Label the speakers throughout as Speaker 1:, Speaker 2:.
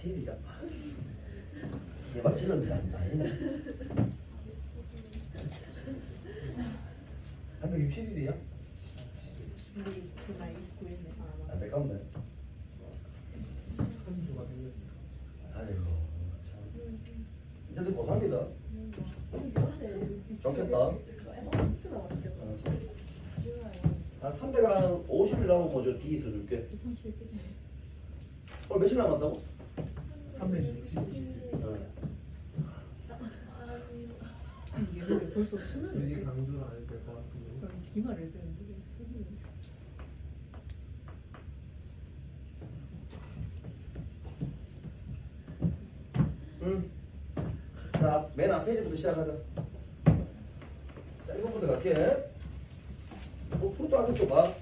Speaker 1: 7이야. 얘 맞추는데 안 나이네. 367일이야? 안타깝네.
Speaker 2: 한 주가 생겼습니다.
Speaker 1: 아이고 참. 이제들 고3이다. 좋겠다. 한 350일 남으면 먼저 D 써줄게. 오늘 며칠 남았다고?
Speaker 2: 367.
Speaker 3: 얘는 벌써 수능
Speaker 2: 굳이 강조를 안 해도 될 것 같은데.
Speaker 3: 그럼 기말을 쓰는데 수능.
Speaker 1: 자, 맨 앞 페이지부터 시작하자. 자, 1번부터 갈게. 프로토 한번 봐.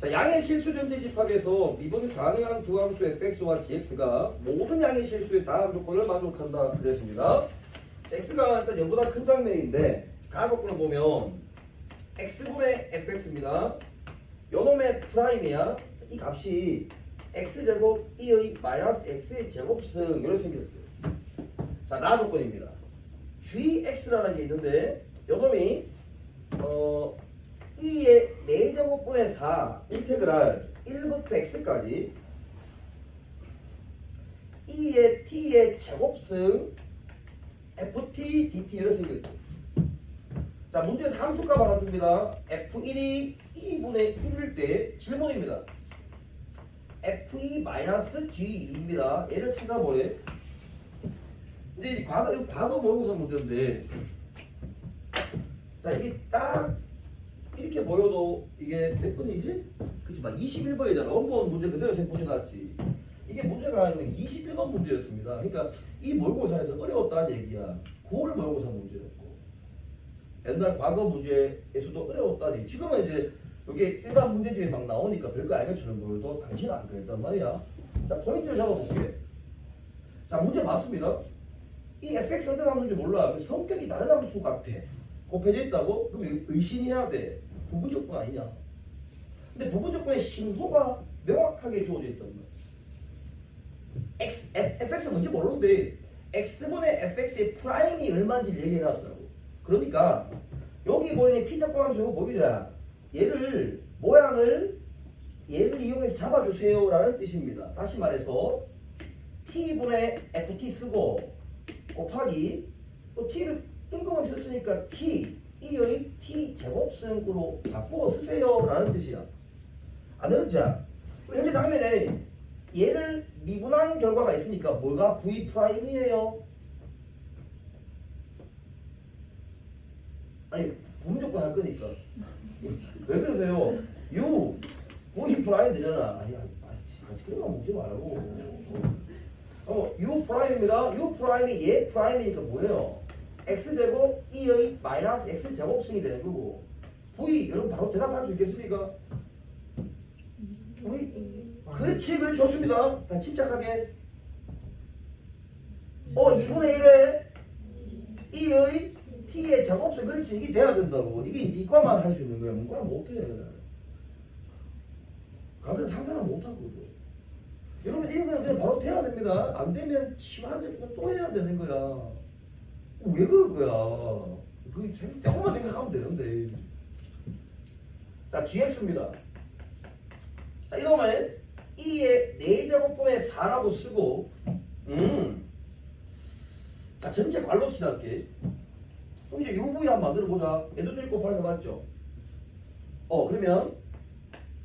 Speaker 1: 자, 양의 실수 전제 집합에서 미분 가능한 두 함수 fx와 gx가 모든 양의 실수의 다음 조건을 만족한다 그랬습니다. 자, x가 일단 0보다 큰 장면인데 가로꼴을 보면 x분의 fx입니다. 요놈의 프라임이야. 이 값이 x제곱 2의 마이너스 x의 제곱승 이렇게 생겼어요. 자, 나 조건입니다. gx라는 게 있는데 요놈이 2의 4제곱분의 4 인테그랄 1부터 x까지 2의 t의 제곱승 ft dt 이렇게 생겼죠. 자, 문제에서 함수값 하나 줍니다. f1이 2분의 1일 때 질문입니다. f2-g2입니다. 얘를 찾아보래. 근데 과거 모의고사 문제인데, 자, 이게 딱 이렇게 보여도 이게 몇 번이지? 그치, 막 21번이잖아. 원본 문제 그대로 보셔놨지. 이게 문제가 아니고 21번 문제였습니다. 그러니까 이 모의고사에서 어려웠다는 얘기야. 9월 모의고사 문제였고, 옛날 과거 문제에서도 어려웠다니. 지금은 이제 이게 일반 문제집에 막 나오니까 별거 아니것처럼 보여도 당신은 안 그랬단 말이야. 자, 포인트를 잡아볼게. 자, 문제 맞습니다. 이 fx 어떤 함수인지 몰라. 성격이 다른 함수 같아. 곱해져 있다고? 그럼 의심해야 돼. 부분조건 아니냐. 근데 부분조건의 신호가 명확하게 주어져 있단 말이야. fx가 뭔지 모르는데 x분의 fx의 프라임이 얼마인지 얘기해놨더라고. 그러니까 여기 보이는 p조건 함수 이거 보이자. 얘를 모양을 얘를 이용해서 잡아주세요 라는 뜻입니다. 다시 말해서 t분의 ft 쓰고 곱하기 또 t를 뜬금없이 썼으니까 t 2의 t 제곱승으로 바꾸어 쓰세요 라는 뜻이야. 안 어렵지? 현재 장면에 얘를 미분한 결과가 있으니까 뭐가 v 프라임이에요? 아니 부분조건 할 거니까 왜 그러세요? u v 프라임 되잖아. 아니 아직 그런 거 먹지 말고. u 프라임입니다. u 프라임이 얘 프라임이니까 뭐예요? x제곱 2의 마이너스 x 제곱승이 되는 거고 v 여러분 바로 대답할 수 있겠습니까? v 그렇지 좋습니다. 다 침착하게 2분의 1에 2의 t의 제곱승 그렇지 이게 돼야 된다고. 이게 이과만 할 수 있는 거야. 문과는 못해. 가서 상상을 못하거든. 여러분 이거는 그냥 바로 돼야 됩니다. 안 되면 치환제품 또 해야 되는 거야. 왜 그럴 거야? 그 조금만 생각하면 되는데. 자, gx입니다. 자, 이러면 2의 4제곱분의 4라고 쓰고 자, 전체 괄호 칠할게. 그럼 이제 UV 한번 만들어 보자. 얘도 줄 곱하는 거 맞죠? 그러면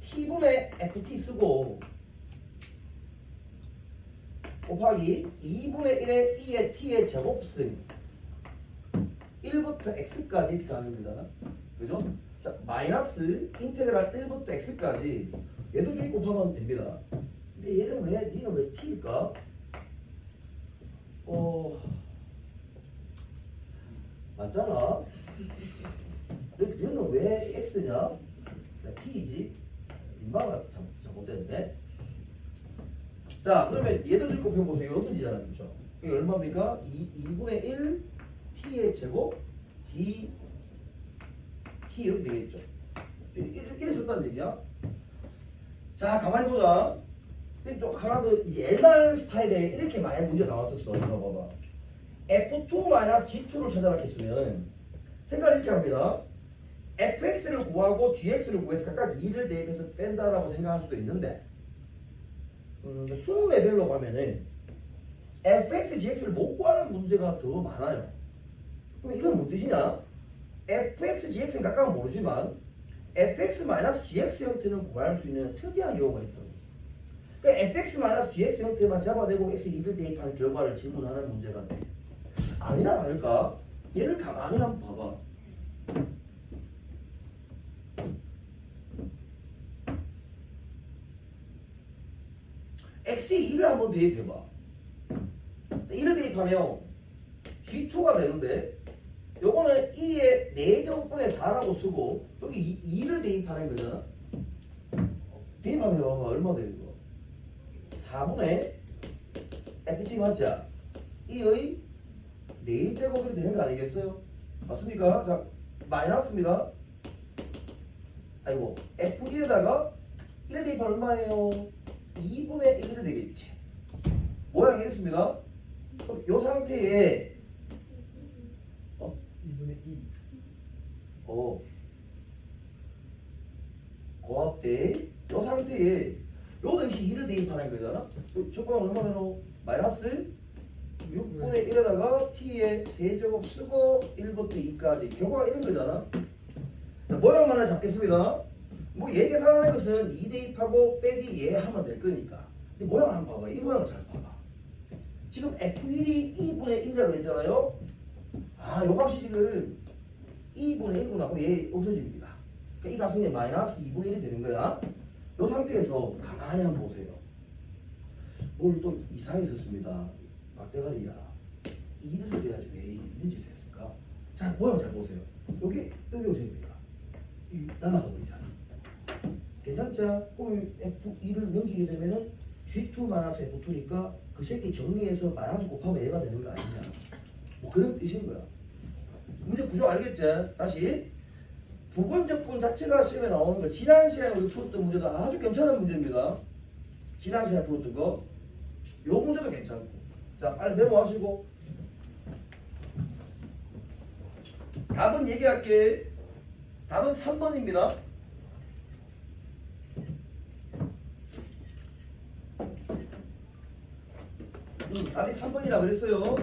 Speaker 1: t분의 ft 쓰고 곱하기 2분의 1의 2의 t의 제곱승 1부터 x까지 이렇게 합니다. 그죠? 자, 마이너스 인테그랄 1부터 x까지 얘도 중에 곱하면 됩니다. 근데 얘는 왜 t일까? 맞잖아. 너는 왜 x냐? t이지? 민망가 잘못됐네. 자, 그러면 얘도 중에 곱해보세요. 없어지잖아. 그렇죠? 이게 얼마입니까? 2분의 1 t의 제곱 d t 이렇게 되겠죠. 이렇게 썼다는 얘기야. 자, 가만히 보자. 근데 또 하나 더 이제 옛날 스타일에 이렇게 많이 문제 나왔었어. 이거 봐봐. F2-G2를 찾아라 했으면 생각을 이렇게 합니다. fx를 구하고 gx를 구해서 각각 2를 대입해서 뺀다라고 생각할 수도 있는데 수능 레벨로 가면은 fx, gx를 못 구하는 문제가 더 많아요. 그럼 이건 뭔 뜻이냐? fx, gx는 각각은 모르지만 fx-gx 형태는 구할 수 있는 특이한 경우가 있다고. 그러니까 fx-gx 형태만 잡아내고 x 2를 대입하는 결과를 질문하는 문제가 돼. 아니나 다를까? 얘를 가만히 한번 봐봐. x에 2를 한번 대입해봐. 1을 대입하면 g2가 되는데 요거는 2의 4제곱분의 4라고 쓰고 여기 2를 대입하는 거잖아. 대입하면 봐봐. 얼마 돼요 이거? 4분의 ft 맞자? 2의 4제곱이 되는 거 아니겠어요? 맞습니까? 자, 마이너스입니다. 아이고, f1에다가 1 대입하면 얼마예요? 2분의 1이 되겠지. 모양이 이렇습니다. 그럼 이 상태에
Speaker 2: 2분의 2.
Speaker 1: 고압대 이 상태에 요도 역시 2를 대입하는 거잖아. 저거 얼마 되노? 마이너스 6분의 1에다가 t의 세제곱 쓰고 1부터 2까지 결과가 이런 거잖아. 자, 모양만 하나 잡겠습니다. 뭐 얘 계산하는 것은 2 대입하고 빼기 얘 하면 될 거니까. 근데 모양을 한번 봐봐. 이 모양을 잘 봐봐. 지금 f1이 2분의 1이라고 했잖아요. 아, 요 값이 지금 2분의 1구나. 그럼 얘 없어집니다. 그러니까 이 값은 이제 마이너스 2분의 1이 되는 거야. 요 상태에서 가만히 한번 보세요. 오늘 또 이상하게 썼습니다. 막대가리야. 2를 써야지 왜 이런 짓을 했을까? 자, 모양 잘 보세요. 여기 오세요. 이 나나가 보이잖아. 괜찮죠? 그럼 F2를 넘기게 되면은 G2 마이너스 F2니까 그 새끼 정리해서 마이너스 곱하면 얘가 되는 거 아니냐. 뭐 그런 뜻인 거야. 문제 구조 알겠죠? 다시. 부분적분 자체가 시험에 나오는 거 지난 시간에 우리 풀었던 문제도 아주 괜찮은 문제입니다. 지난 시간에 풀었던 거. 요 문제도 괜찮고. 자, 빨리 메모하시고. 답은 얘기할게. 답은 3번입니다. 답이 3번이라 그랬어요.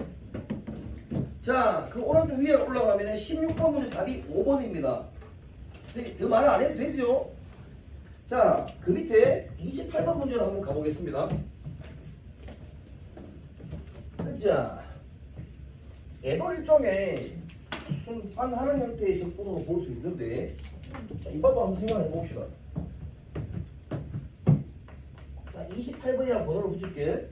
Speaker 1: 자, 그 오른쪽 위에 올라가면 16번 문제 답이 5번입니다. 근데 더 말을 안 해도 되죠? 자, 그 밑에 28번 문제로 한번 가보겠습니다. 자, 애벌 일종의 순환하는 형태의 적분으로 볼 수 있는데, 자, 이봐도 한번 생각해 봅시다. 자, 28번이라는 번호를 붙일게.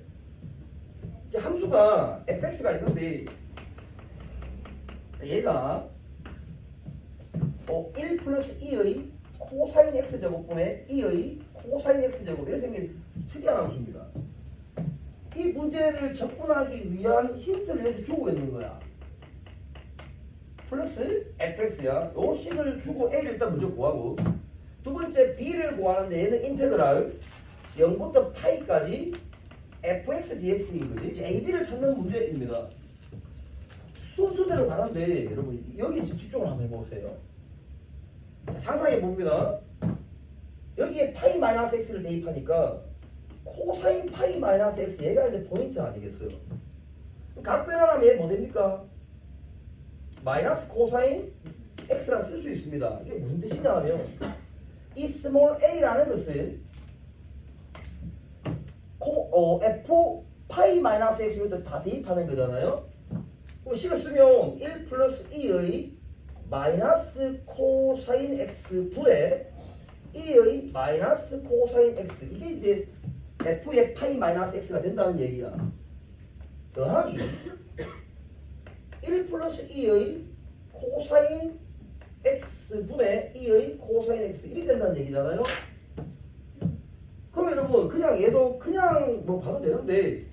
Speaker 1: 이제 함수가 fx가 있는데, 자, 얘가 1 플러스 2의 코사인 x제곱분의 2의 코사인 x제곱 이렇게 생긴 특이한 함수입니다. 이 문제를 접근하기 위한 힌트를 해서 주고 있는 거야. 플러스 fx야. 요 식을 주고 a를 일단 먼저 구하고, 두 번째 b를 구하는데 얘는 인테그랄 0부터 파이까지 fx dx인 거지. 이제 ab를 찾는 문제입니다. 순서대로 가는데 여러분 여기 집중을 한번 해보세요. 자, 상상해 봅니다. 여기에 파이 마이너스 x를 대입하니까 코사인 파이 마이너스 x 얘가 이제 포인트 아니겠어요? 각 변환하면 얘 뭐 됩니까? 마이너스 코사인 x라 쓸 수 있습니다. 이게 무슨 뜻이냐 하면 이 스몰 a라는 것을 f 파이 마이너스 x 이것도 다 대입하는 거잖아요. 그럼 식을 쓰면 1 플러스 2의 마이너스 코사인 x 분의 2의 마이너스 코사인 x 이게 이제 f의 파이 마이너스 x가 된다는 얘기야. 더하기 1 플러스 2의 코사인 x 분의 2의 코사인 x 이렇게 된다는 얘기잖아요. 그럼 여러분 그냥 얘도 그냥 뭐 봐도 되는데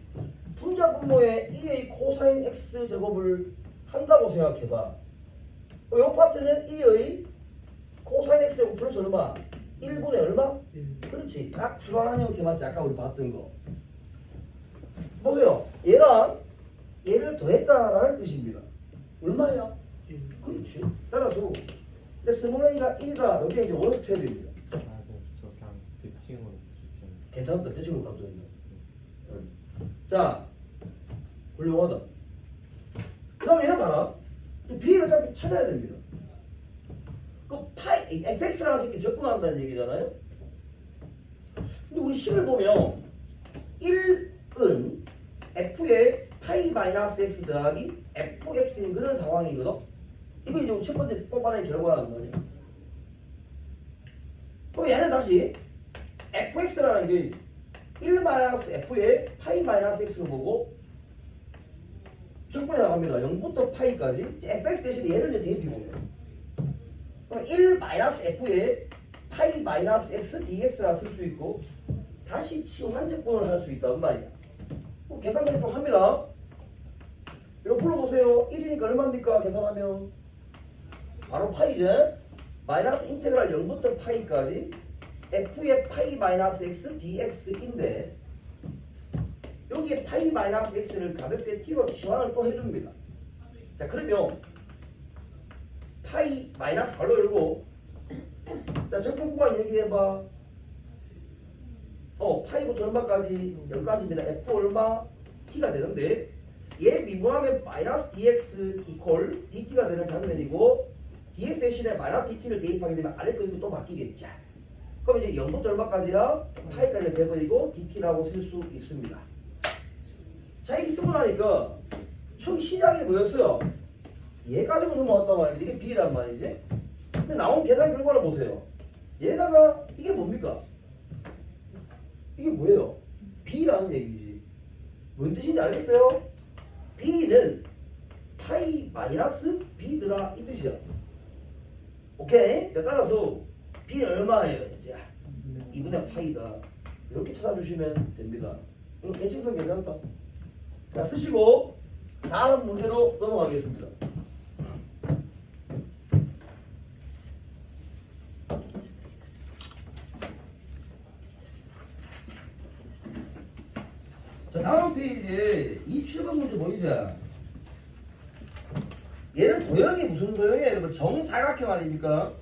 Speaker 1: 분자 분모에 2의 코사인 x 제곱을 한다고 생각해봐. 이 파트는 2의 코사인 x 제곱 플러스 얼마? 1분의 얼마?
Speaker 2: 1.
Speaker 1: 그렇지. 딱 불안한 형태 맞지? 아까 우리 봤던 거. 보세요. 얘랑 얘를 더했다라는 뜻입니다. 얼마야?
Speaker 2: 1.
Speaker 1: 그렇지. 따라서 스몰 a가 1이다. 여기 이제 원수 쳐야 됩니다.
Speaker 4: 아, 저 그냥 대칭으로 붙이면.
Speaker 1: 괜찮다. 대충으로 가도 된다. 응. 자, 훌륭하다. 그 다음에 얘 봐라. b를 딱 찾아야 됩니다. 그 파이, fx라는 새끼 접근한다는 얘기잖아요. 근데 우리 식을 보면 1은 f의 파이 마이너스 x 더하기 fx인 그런 상황이거든. 이거 이제 첫 번째 뽑아낸 결과라는 거지. 그럼 얘는 다시 fx라는 게 1 마이너스 f의 파이 마이너스 x로 보고 적분해 나갑니다. 0부터 파이까지 fx 대신에 얘를 이제 대입해보면 그럼 1 마이너스 f의 파이 마이너스 x dx라 쓸 수 있고 다시 치환적분을 할 수 있단 말이야. 계산을 좀 합니다. 이거 풀어보세요. 1이니까 얼마입니까? 계산하면 바로 파이죠. 마이너스 인테그랄 0부터 파이까지 f의 파이 마이너스 x dx인데 여기에 파이 마이너스 x를 가볍게 t로 치환을 또 해줍니다. 자 그러면 파이 마이너스 괄호 열고 자 적분 구간 얘기해봐. 파이부터 얼마까지? 여기까지입니다. f 얼마? t가 되는데 얘 미분하면 마이너스 dx 이퀄 dt가 되는 장면이고 dx 대신에 마이너스 dt를 대입하게 되면 아래 거 또 바뀌겠죠. 그럼 이제 0부터 얼마까지야? 파이까지 돼버리고 dt라고 쓸 수 있습니다. 자 이렇게 쓰고 나니까 처음 시작이 뭐였어요? 얘 가지고 넘어왔단 말이지. 이게 b란 말이지. 근데 나온 계산 결과를 보세요. 얘다가 이게 뭡니까? 이게 뭐예요? b라는 얘기지. 뭔 뜻인지 알겠어요? b는 파이 마이너스 b더라 이 뜻이야. 오케이? 자 따라서 b는 얼마예요? 이제 2분의 파이다. 이렇게 찾아주시면 됩니다. 이거 대칭성 괜찮다. 자 쓰시고 다음 문제로 넘어가겠습니다. 자 다음 페이지에 27번 문제 보이죠? 얘는 도형이 무슨 도형이에요? 여러분 정사각형 아닙니까?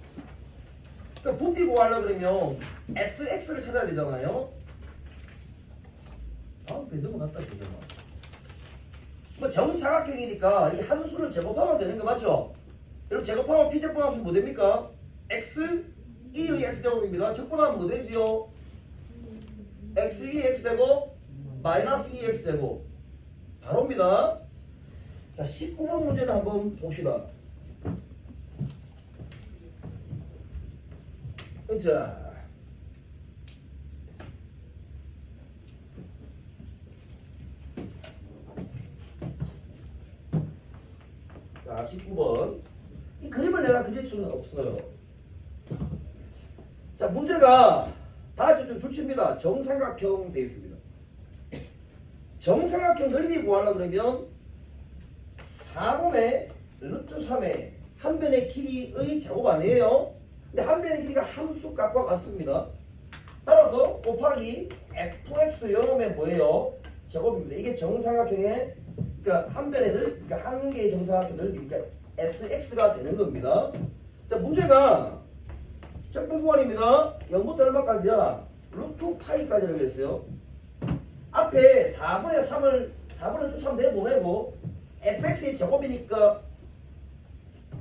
Speaker 1: 그러니까 부피 구하려고 그러면 SX를 찾아야 되잖아요. 다음 페이지 넘어갔다 보자. 뭐 정사각형이니까 이 함수를 제곱하면 되는 거 맞죠? 여러분 제곱하면 P제곱함수 뭐 됩니까? X 2의 X제곱입니다. 적분하면 뭐 되지요? X 2의 X제곱 마이너스 2의 X제곱 바로입니다. 자 19번 문제는 한번 봅시다. 자 자, 19번. 이 그림을 내가 그릴 수는 없어요. 자, 문제가 다 좀 줄칩니다. 정삼각형 되어 있습니다. 정삼각형 넓이 구하려고 그러면 4분의 루트 3의 한 변의 길이의 제곱 아니에요? 근데 한 변의 길이가 함수 값과 같습니다. 따라서 곱하기 fx 요놈의 뭐예요? 제곱입니다. 이게 정삼각형의 그러니까 한 변의 그러니까 한 개의 정사각형 넓이 그러니까 sx가 되는 겁니다. 자 문제가 적분 구간입니다. 0부터 얼마까지야? 루트 파이까지라고 했어요. 앞에 4분의 3을 3 내보내고 fx의 제곱이니까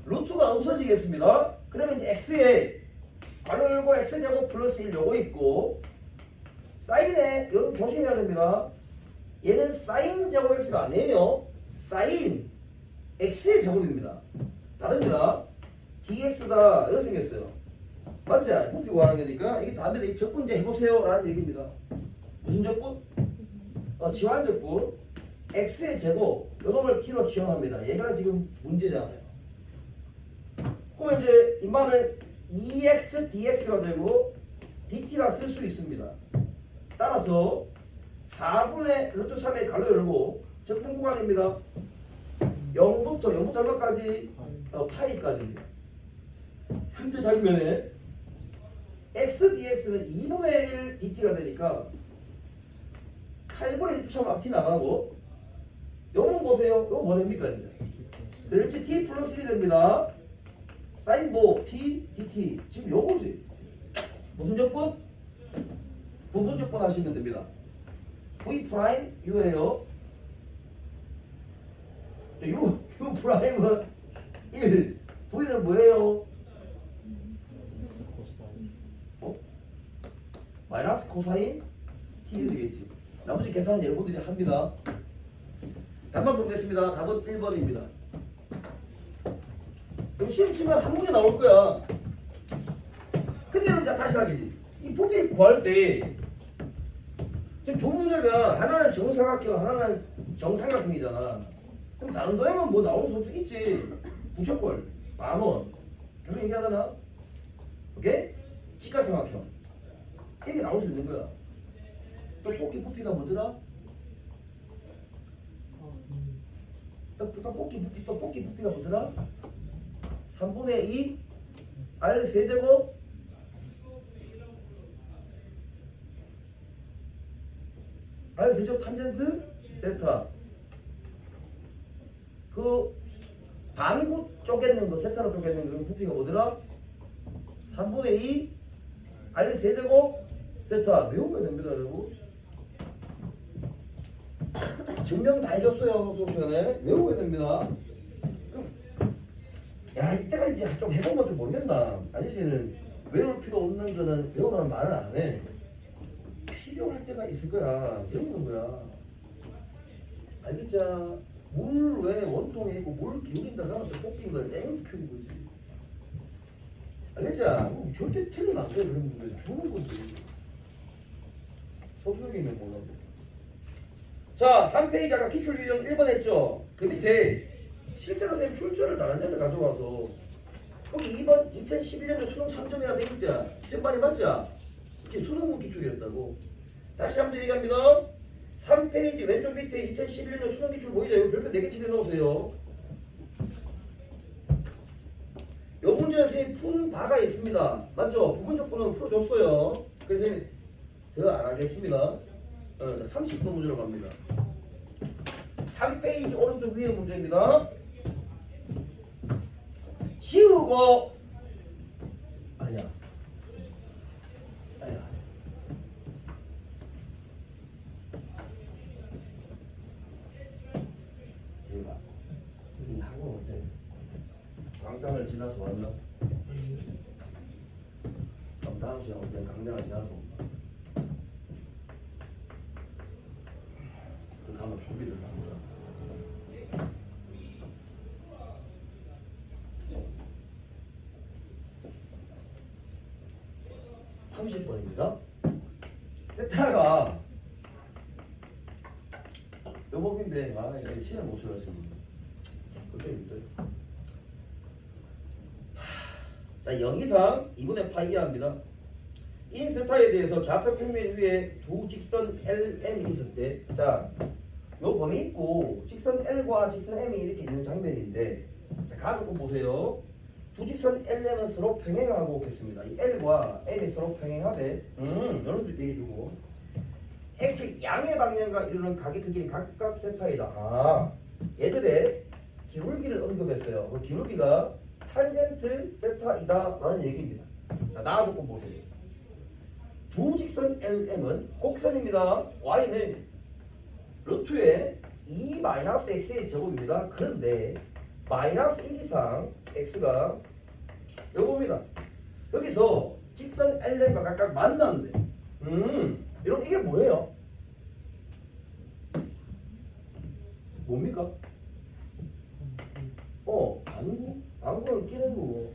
Speaker 1: 루트가 없어지겠습니다. 그러면 이제 x에 괄호 열고 x제곱 플러스 1 요거 있고 사인에 여러분 조심해야 됩니다. 얘는 사인 제곱 x가 아니에요. 사인 x의 제곱입니다. 다릅니다. dx가 이렇게 생겼어요. 맞지? 부피 구하는 거니까 이게 다음에 이 적분제 해보세요 라는 얘기입니다. 무슨 적분? 지환 적분 x의 제곱 요놈을 t로 지원합니다. 얘가 지금 문제잖아요. 그럼 이제 이만은 2x dx가 되고 dt라 쓸 수 있습니다. 따라서 4분의 루트 3의 괄호 열고 적분 구간입니다. 0부터 얼마까지? 파이까지입니다. 현재 장면에 x dx는 2분의 1 dt가 되니까 8분의 1 곱하면 t 나가고 요건 보세요. 요건 뭐 됩니까 이제? 그렇지 t 플러스 1이 됩니다. 사인 뭐 t dt 지금 요거지. 무슨 조건? 부분 조건 하시면 됩니다. v 프라임 u예요. u 프라임은 1 v는 뭐예요? 어? 마이너스 코사인 t 되겠지. 나머지 계산은 여러분들이 합니다. 답만 보겠습니다. 답은 1번입니다. 그럼 시험 치면 한 문제 나올 거야. 근데 여러분 다시 이 부피 구할 때 지금 두 문제가 하나는 정사각형 하나는 정삼각형이잖아. 그럼 다른 도형은 뭐 나올 수 있지. 부채꼴 만원 계속 얘기하잖아. 오케이? 직각삼각형 이게 나올 수 있는 거야. 떡볶이 부피가 뭐더라? 떡볶이 부피가 뭐더라? 3분의 2 R 세제곱 R 세제곱 탄젠트 세타. 그 반구 쪼개는 거 세타로 쪼개는 거 부피가 뭐더라? 3분의 2 R 세제곱 세타. 외우면 됩니다 여러분. 증명 다 해줬어요 수업 시간에. 외우면 됩니다. 야 이때가 이제 좀 해보면 좀 모르겠다. 아저씨는 외울 필요 없는 거는 외우라는 말을 안 해. 필요할 때가 있을 거야. 외우는 거야. 알겠죠? 물 왜 원통에 있고 물 기울인다 그러면 또 뽑힌 거야. 땡큐는 거지. 알겠죠? 절대 틀리면 안 돼. 그런 분들 죽는 거지. 소수기는 몰라도. 자 3페이지 아까 기출유형 1번 했죠? 그 밑에 실제로 선생님 출제를 다른 데서 가져와서 거기 2번 2011년도 수능 3점이라 돼 있죠? 지금 말이 맞죠? 이게 수능 기출이었다고. 다시 한번 얘기합니다. 3페이지 왼쪽 밑에 2011년도 수능 기출 보이죠? 여기 별표 4개 칠해 놓으세요. 이 문제는 선생님 푼 바가 있습니다. 맞죠? 부분 조건은 풀어줬어요. 그래서 선생님 더 안 하겠습니다. 30번 문제로 갑니다. 3페이지 오른쪽 위에 문제입니다. 지우고 아니야 제가 여기 학원 올 때 광장을 지나서 왔나? 그럼 다음 시간 올 때 광장을 지나서 온다. 그 가면 좀비들 나오더라. 30번입니다. 세타가 요법인데 이게 시간 못 쳐가지고 걱정입니다. 자 0 이상 2분의 파이 이하입니다. 인 세타에 대해서 좌표 평면 위에 두 직선 LM이 있을 때, 자, 요 범위 있고 직선 L과 직선 M이 이렇게 있는 장면인데, 자 가족은 보세요. 두 직선 LM은 서로 평행하고 있겠습니다. 이 L과 M이 서로 평행하되, 이런 줄 얘기해주고, X 양의 방향과 이루는 각의 크기는 각각 세타이다. 아, 얘들의 기울기를 언급했어요. 그 기울기가 탄젠트 세타이다라는 얘기입니다. 자, 나와조건 보세요. 두 직선 LM은 곡선입니다. Y는 루트의 2-x의 제곱입니다. 그런데 마이너스 1 이상 x가 요겁니다. 여기서 직선 LM과 각각 만나는데 여러분 이게 뭐예요? 뭡니까? 안구? 안구는 끼는 거고.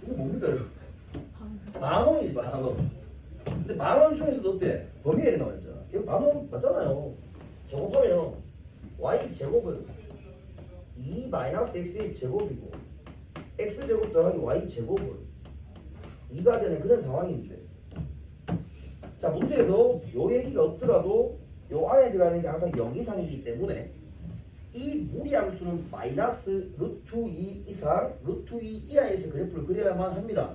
Speaker 1: 이게 뭡니까 여러분? 만원이지 만원. 근데 만원 중에서도 어때? 범위가 이렇게 나와있잖아. 이거 만원 맞잖아요. 제곱하면 y 제곱은 2-x의 제곱이고 x제곱 더하기 y제곱은 2가 되는 그런 상황인데, 자 문제에서 요 얘기가 없더라도 요 안에 들어가는 게 항상 0 이상이기 때문에 이 무리함수는 마이너스 루트 2 이상 루트 2 이하에서 그래프를 그려야만 합니다.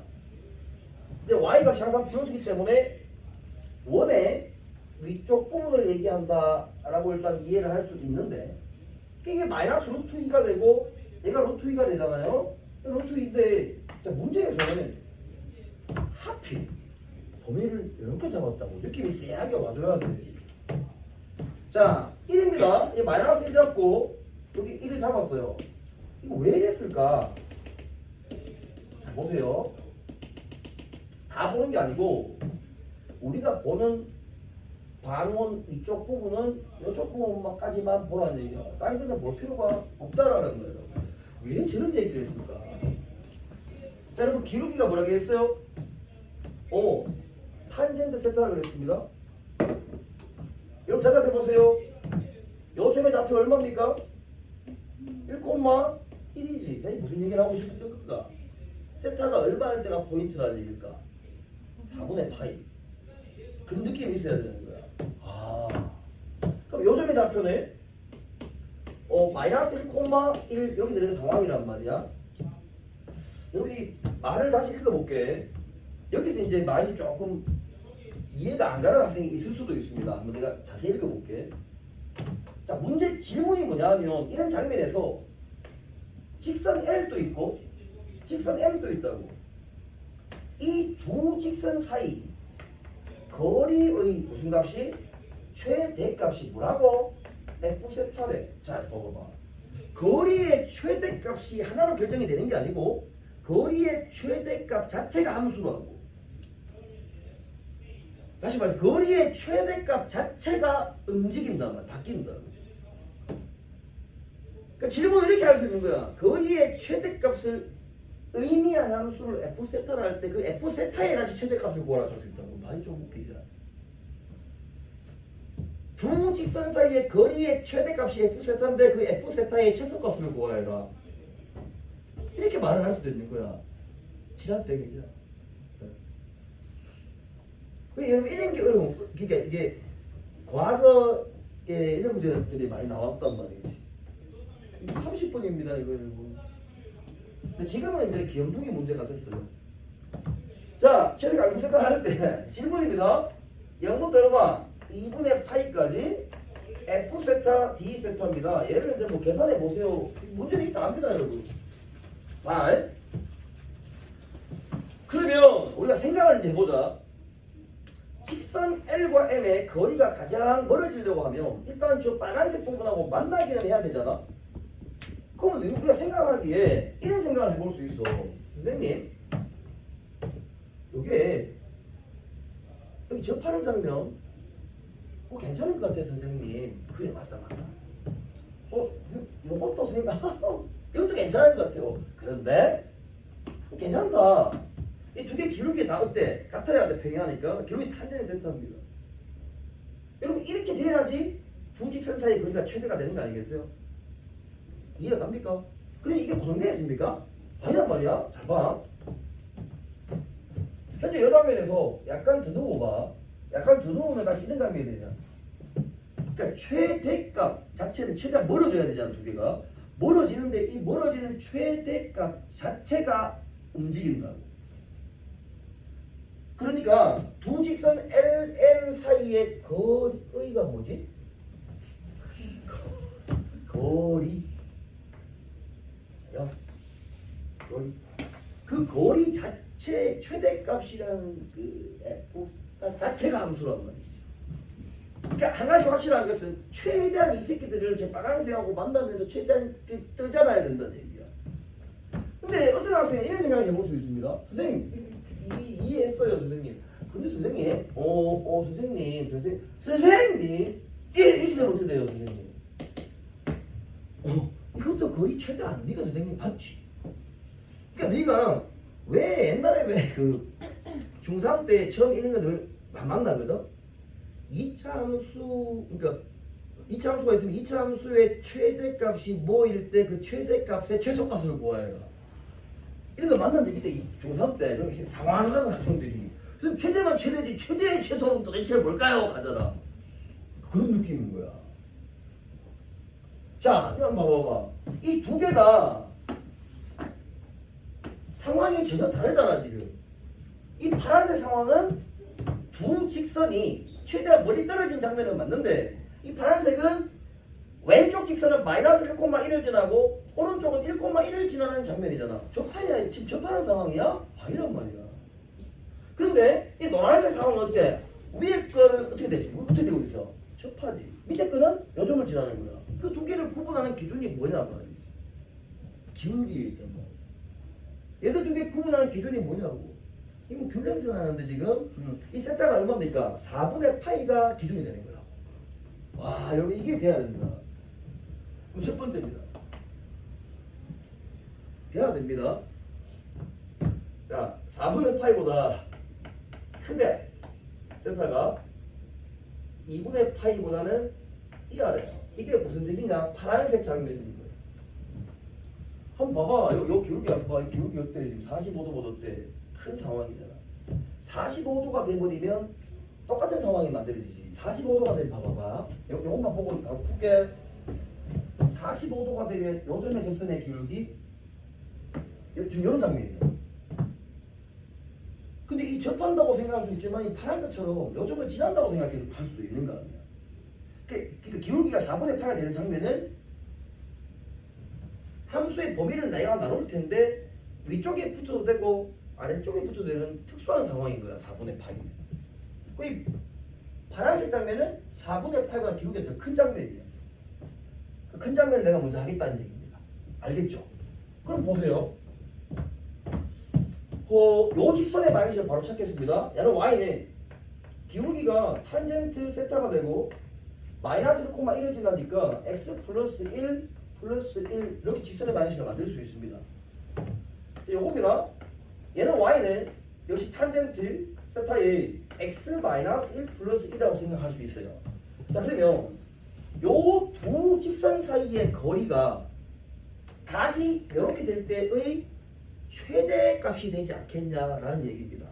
Speaker 1: 근데 y 값이 항상 플러스이기 때문에 원의 위쪽 부분을 얘기한다라고 일단 이해를 할 수 있는데 이게 마이너스 루트 2가 되고 얘가 루트 2가 되잖아요. 루트 2인데 자 문제에서는 하필 범위를 이렇게 잡았다고 느낌이 쎄하게 와줘야 돼. 자 1입니다. 이 마이너스 1 잡고 여기 1을 잡았어요. 이거 왜 이랬을까? 자 보세요. 다 보는 게 아니고 우리가 보는 방원 이쪽 부분은 이쪽 부분까지만 보라는 얘기야. 다른 데는 볼 필요가 없다라는 거예요. 왜 저런 얘기를 했을까? 자 여러분 기록이가 뭐라고 했어요? 탄젠트 세타를 그랬습니다. 여러분 대답해 보세요. 요점의 좌표 얼마입니까? 1,1이지. 자, 이 무슨 얘기를 하고 싶었던 건가? 세타가 얼마일 때가 포인트라는 얘기일까? 4분의 파이. 그 느낌이 있어야 되는 거야. 그럼 요점의 좌표는 마이너스 1,1 이렇게 되는 상황이란 말이야. 우리 말을 다시 읽어볼게. 여기서 이제 말이 조금 이해가 안 가는 학생이 있을 수도 있습니다. 한번 내가 자세히 읽어볼게. 자, 문제 질문이 뭐냐면 이런 장면에서 직선 L도 있고 직선 M도 있다고. 이 두 직선 사이 거리의 무슨 값이 최대값이 뭐라고? F세타래. 자, 봐봐. 거리의 최대값이 하나로 결정이 되는 게 아니고 거리의 최대값 자체가 함수라고. 다시 말해서 거리의 최대값 자체가 움직인단 말이야. 바뀐다고. 그러니까 질문을 이렇게 할 수 있는 거야. 거리의 최대값을 의미한 함수를 F세타를 할 때 그 F세타에 다시 최대값을 구하라 할 수 있다고. 많이 좀 웃기자. 두 직선 사이의 거리의 최대값이 F세타인데 그 F세타의 최소값을 구하라. 이렇게 말을 할 수도 있는 거야. 지랄병이죠. 여러분 이런 게 어려워. 그러니까 이게 과거에 이런 문제들이 많이 나왔단 말이지. 30분입니다 이거 여러분. 근데 지금은 이제 귀염둥이 문제가 됐어요. 자, 최대값 F세타 할 때 질문입니다. 0부터 얼마? 2분의 파이까지 F세타 D세타입니다. 얘를 이제 뭐 계산해 보세요. 문제는 있다 합니다 여러분. 말. 그러면 우리가 생각을 이제 해보자. 직선 L과 M의 거리가 가장 멀어지려고 하면 일단 저 빨간색 부분하고 만나기는 해야 되잖아. 그러면 우리가 생각하기에 이런 생각을 해볼 수 있어. 선생님, 요게 여기 접하는 장면 괜찮을 것 같아 선생님. 그래 맞다. 요것도 이것도 괜찮은 것 같아요. 그런데 괜찮다. 이 두 개 기울기 다 어때? 같아야 돼. 평행하니까 기울기 탄젠트 세타입니다. 여러분 이렇게 돼야지 두 직선 사이의 거리가 최대가 되는 거 아니겠어요? 이해가 갑니까? 그럼 이게 고정되어 있습니까? 아니란 말이야. 잘 봐. 현재 이 장면에서 약간 더 넣어봐. 약간 더 넣으면 다시 이런 장면이 되잖아. 그러니까 최대값 자체는 최대한 멀어져야 되잖아. 두 개가 멀어지는데 이 멀어지는 최대값 자체가 움직인다고. 그러니까 두 직선 LM 사이의 거리가 뭐지? 거리. 거리. 그 거리 자체 최대값이라는 그 F 자체가 함수란 말이지. 그러니까 한 가지 확실한 것은 최대한 이 새끼들을 저 빨간색하고 만나면서 최대한 뜨잖아야 된다는 얘기야. 근데 어떤 학생은 이런 생각을 해볼 수 있습니다. 선생님 이해했어요 선생님. 근데 선생님 선생님 이렇게 되면 어떻게 돼요 선생님? 이것도 거리 최대 아닙니까 선생님? 맞지? 그러니까 네가 왜 옛날에 왜 그 중3 때 처음 이런 거 만나거든? 2차 함수 그러니까 2차 함수가 있으면 2차 함수의 최대값이 뭐일 때 그 최대값의 최소값을 구하여라. 이런 거 만났는데 이때 중3 때 그렇게 당황하는 학생들이 선생님 최대만 최대지 최대의 최소는 도대체 뭘까요? 하잖아. 그런 느낌인 거야. 자, 이거 한번 봐봐. 이 두 개가 상황이 전혀 다르잖아 지금. 이 파란색 상황은 두 직선이 최대한 멀리 떨어진 장면은 맞는데 이 파란색은 왼쪽 직선은 마이너스 1,1을 지나고 오른쪽은 1,1을 지나는 장면이잖아. 접하냐? 지금 접하는 상황이야? 아니란 말이야. 그런데 이 노란색 상황은 어때? 위에 거는 어떻게 되지? 어떻게 되고 있어? 접하지. 밑에 거는 요점을 지나는 거야. 그 두 개를 구분하는 기준이 뭐냐 말이지. 기울기에 있단 말이야. 얘들 두 개 구분하는 기준이 뭐냐고. 이거 귤냄새 나는데 지금 이 세타가 얼마입니까? 4분의 파이가 기준이 되는 거야. 와, 여기 이게 돼야 된다. 그럼 첫 번째입니다. 돼야 됩니다. 자, 4분의 파이보다 크대. 세타가 2분의 파이보다는 이 아래야. 이게 무슨 색이냐? 파란색 장면인 거예요. 한번 봐봐. 요 기울기 봐. 기울기 어때? 지금 45도 어때? 큰 상황이잖아. 45도가 돼버리면 똑같은 상황이 만들어지지. 45도가 되면 봐봐봐. 요것만 보고 바로 풀게. 45도가 되면 요점의 접선의 기울기 지금 이런 장면이에요. 근데 이 접한다고 생각할 수 있지만 이 파란 것처럼 요점을 지난다고 생각할 수도 있는 거 아니야. 그러니까 기울기가 4분의 8가 되는 장면은 함수의 범위를 내가 나눌 텐데 위쪽에 붙어도 되고 아래쪽에 붙어도 되는 특수한 상황인 거야. 4분의 8이면. 그 파란색 장면은 4분의 8보다 기울기가 더 큰 장면이야. 그 큰 장면을 내가 먼저 하겠다는 얘기입니다. 알겠죠? 그럼 보세요. 요 직선의 방식을 바로 찾겠습니다. 얘는 y네. 기울기가 탄젠트 세타가 되고 마이너스 1,1을 지나니까 x 플러스 1 플러스 1 이렇게 직선의 방식을 만들 수 있습니다. 요겁니다. 얘는 y는 역시 탄젠트 세타의 x 마이너스 1 플러스 1이라고 생각할 수 있어요. 자, 그러면 요 두 직선 사이의 거리가 각이 이렇게 될 때의 최대값이 되지 않겠냐라는 얘기입니다.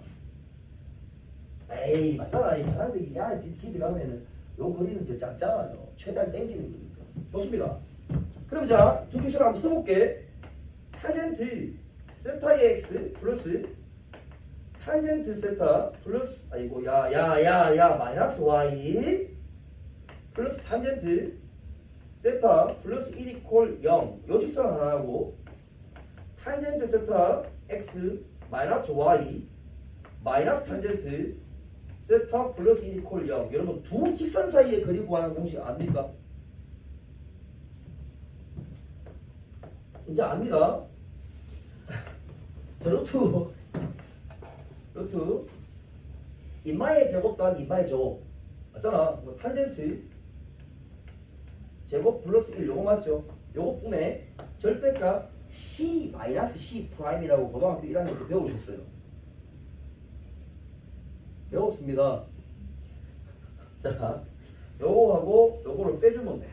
Speaker 1: 에이, 맞잖아. 이 파란색이 이 안에 뒤 들어가면은 요 거리는 더 작잖아요. 최대한 당기는 거니까. 좋습니다. 그럼 자, 두 직선 한번 써볼게. 탄젠트 세타의 x 플러스 탄젠트 세타 플러스 아이고 야야야야 마이너스 y 플러스 탄젠트 세타 플러스 1 이퀄 0. 요 직선 하나 하고 탄젠트 세타 x 마이너스 y 마이너스 탄젠트 세타 플러스 1 이퀄 0. 여러분 두 직선 사이의 거리 구하는 공식 압니까? 이제 압니다. 자, 루트 인마의 제곱 더하기 인마의 제곱 맞잖아. 뭐 탄젠트 제곱 플러스 1 요거 맞죠? 요거 분의 절대값 C 마이너스 C 프라임이라고 고등학교 1학년 때 배우셨어요. 배웠습니다. 자, 요거하고 요거를 빼주면 돼.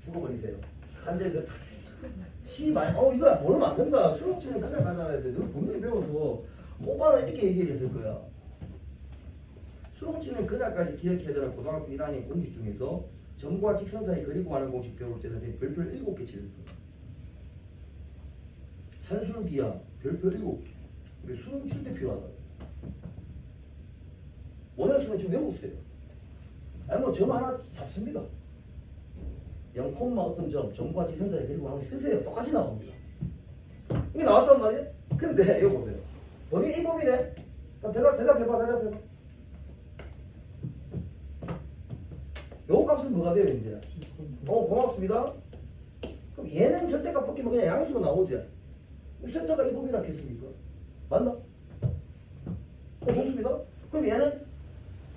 Speaker 1: 죽어버리세요. 탄젠트 C 마이너스 이거 모르면 안 된다. 수능치는 그냥 가잖아야 돼. 너 분명히 배워서 오빠는 이렇게 얘기를 했을 거야. 수능치는 그날까지 기억해야 되는 고등학교 1학년 공식 중에서 점과 직선 사이 거리 구하는 공식 배울 때 선생님 별표 7개 치를 거야. 산술기야 별표 7개. 우리 수능 칠 때 필요하다. 원하는 수능 좀 외워보세요. 아니 뭐 점 하나 잡습니다. 0, 어떤 점과 직선 사이 거리 구하는 거 쓰세요. 똑같이 나옵니다. 이게 나왔단 말이야? 근데 이거 보세요. 범위 이 범위네. 그럼 대답해봐. 요 값은 뭐가 돼요 이제? 고맙습니다. 그럼 얘는 절대값 바뀌면 그냥 양수로 나오지. 센터가 이 범위라 했습니까? 맞나? 좋습니다. 그럼 얘는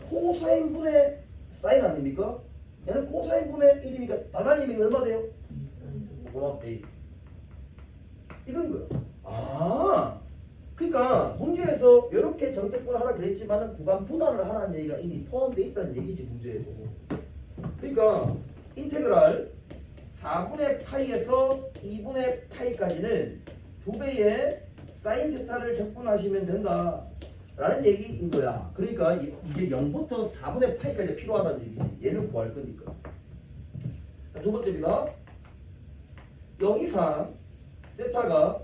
Speaker 1: 코사인분의 사인 아닙니까? 얘는 코사인분의 1이니까 단안이면 얼마 돼요? 고맙대. 이건 거야. 아, 그러니까 문제에서 이렇게 정책분을 하라 그랬지만은 구간 분할을 하라는 얘기가 이미 포함되어 있다는 얘기지 문제에 보고. 그러니까 인테그랄 4분의 파이에서 2분의 파이까지는 2배의 사인 세타를 적분하시면 된다 라는 얘기인 거야. 그러니까 이게 0부터 4분의 파이까지 필요하다는 얘기지. 얘를 구할 거니까. 자, 두 번째입니다. 0 이상 세타가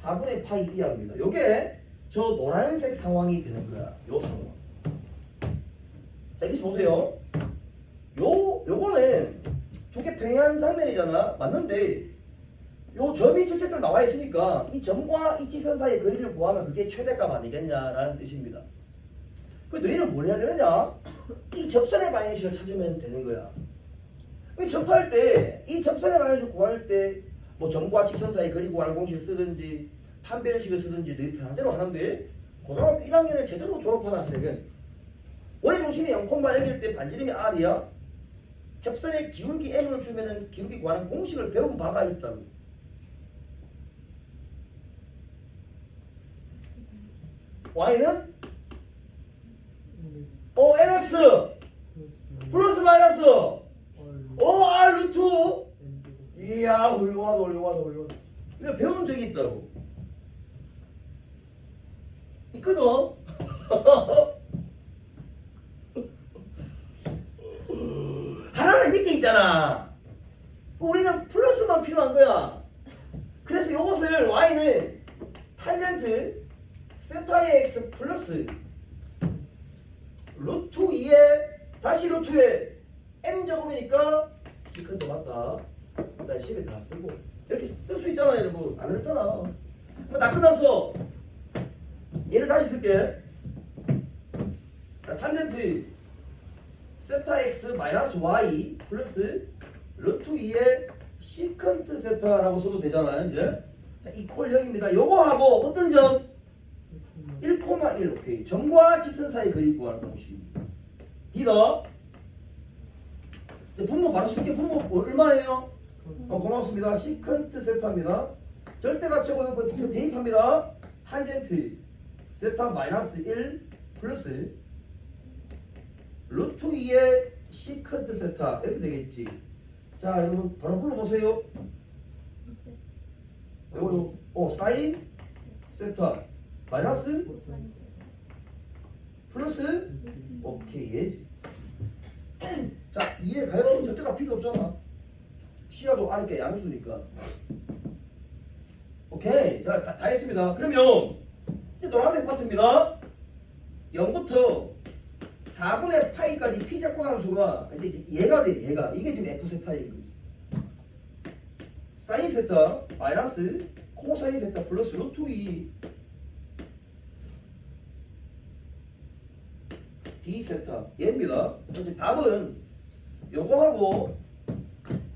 Speaker 1: 4분의 파이 이하입니다. 요게 저 노란색 상황이 되는 거야. 요 상황. 자, 여기 보세요. 요거는 두 개 평행한 장면이잖아. 맞는데 요 점이 직접적으로 나와 있으니까 이 점과 이 직선 사이의 거리를 구하면 그게 최대값 아니겠냐라는 뜻입니다. 그 너희는 뭘 해야 되느냐? 이 접선의 방향식을 찾으면 되는 거야. 접할 때 이 접선의 방향식을 구할 때 뭐 점과 직선 사이 거리 구하는 공식을 쓰든지 판별식을 쓰든지 너희 편한 대로 하는데 고등학교 1학년을 제대로 졸업한 학생은 원의 중심이 0,1일 때 반지름이 R이야. 접선의 기울기 M을 주면은 기울기 구하는 공식을 배운 바가 있다고. Y는 MX 플러스 마이너스 R 루트. 이야, 훌륭하다. 이거 배운 적이 있다고. 있거든. 하나는 밑에 있잖아. 우리는 플러스만 필요한 거야. 그래서 이것을 Y는 탄젠트 세타의 X 플러스 루트 2에 다시 루트에 M 제곱이니까 시컨트 맞다. 일단 식을 다 쓰고 이렇게 쓸 수 있잖아. 여러분 안 했잖아. 다 끝났어. 얘를 다시 쓸게. 탄젠트 세타 x 마이너스 y 플러스 루트 2의 시컨트 세타라고 써도 되잖아요. 이제 자, 이퀄 0입니다. 요거하고 어떤 점? 1,1 오케이. 점과 직선 사이 거리 구하는 공식. D가 분모 바로 쓸게. 분모 얼마예요? 고맙습니다. 시컨트 세타입니다. 절대값 제곱을 대입합니다. 탄젠트 세타 마이너스 1 플러스 루트 2의 시컨트 세타 이렇게 되겠지. 자, 여러분 바로 불러보세요. 요거 사인 세타 마이너스 플러스 오케이 예지. 자, 이해 가요? 절대값 필요 없잖아. 시야도 R게 양수니까. 오케이. 자, 다 했습니다. 그러면 이제 노란색 파트입니다. 0부터 4분의 파이까지 P제곱 함수가 이제 얘가 돼. 얘가 이게 지금 F 세타인 거지. 사인 세타 마이너스 코사인 세타 플러스 루트 2 D 세타 얘입니다. 이제 답은 요거하고